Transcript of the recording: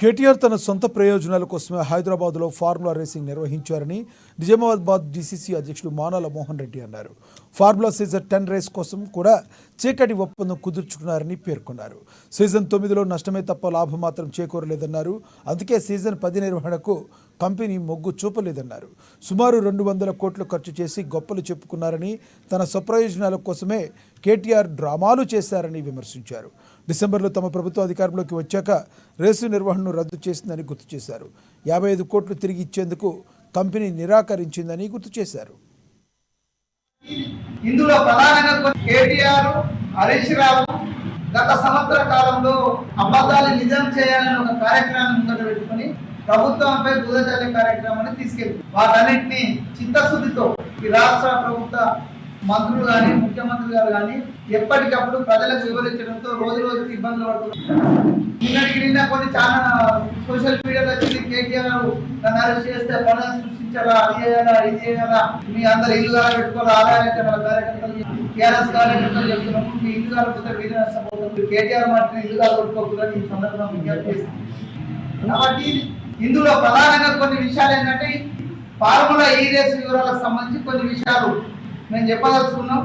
కేటీఆర్ తన సొంత ప్రయోజనాల కోసమే హైదరాబాద్లో ఫార్ములా రేసింగ్ నిర్వహించారని నిజామాబాద్ డీసీసీ అధ్యక్షుడు మానాల మోహన్ రెడ్డి అన్నారు. ఫార్ములా సీజన్ 10 రేస్ కోసం కూడా చీకటి ఒప్పందం కుదుర్చుకున్నారని పేర్కొన్నారు. సీజన్ 9లో నష్టమే తప్ప లాభం మాత్రం చేకూరలేదన్నారు. అందుకే సీజన్ 10 నిర్వహణకు కంపెనీ మొగ్గు చూపలేదన్నారు. సుమారు 200 కోట్లు ఖర్చు చేసి గొప్పలు చెప్పుకున్నారని, తన స్వప్రయోజనాల కోసమే కేటీఆర్ డ్రామాలు చేశారని విమర్శించారు. డిసెంబర్లో తమ ప్రభుత్వం అధికారంలోకి వచ్చాక రేసు నిర్వహణను రద్దు చేసిందని గుర్తు చేశారు. 55 కోట్లు తిరిగి ఇచ్చేందుకు కంపెనీ నిరాకరించిందని గుర్తు చేశారు. ఇందులో ప్రధానంగా కేటీఆర్, హరీష్ రావు గత సంవత్సర కాలంలో అబద్ధాలు నిజం చేయాలని ఒక కార్యక్రమాన్ని ముందట పెట్టుకుని ప్రభుత్వంపై బురద చల్లే కార్యక్రమాన్ని తీసుకెళ్ళి వాటన్నింటినీ చిత్తశుద్ధితో ఈ రాష్ట్ర ప్రభుత్వ మంత్రులు కానీ ముఖ్యమంత్రి గారు కానీ ఎప్పటికప్పుడు ప్రజలకు వివరించడంతో రోజు రోజుకి ఇబ్బందులు పడుతున్నారు. నిన్న కొన్ని చాలా సోషల్ మీడియాలో వచ్చి కేటీఆర్ నన్ను అరెస్ట్ చేస్తే పనులు సృష్టించాలా, అది చేయాలా, ఇది చేయాలా, మీ అందరు ఇల్లు కాల పెట్టుకోవాలి, ఆదాయం మన కార్యకర్తలు టీఆర్ఎస్ కార్యకర్తలు చెప్తున్నాము, మీ ఇల్లు కాకపోతే మీరు నష్టపోతుంది, కేటీఆర్ మాటని ఇల్లు కాల కొట్టుకోకూడదని ఈ సందర్భంగా విజ్ఞప్తి చేస్తుంది. కాబట్టి ఇందులో ప్రధానంగా కొన్ని విషయాలు ఏంటంటే ఫార్ములా ఈ రేస్ వివరాలకు సంబంధించి కొన్ని విషయాలు మేము చెప్పదలుచుకున్నాం.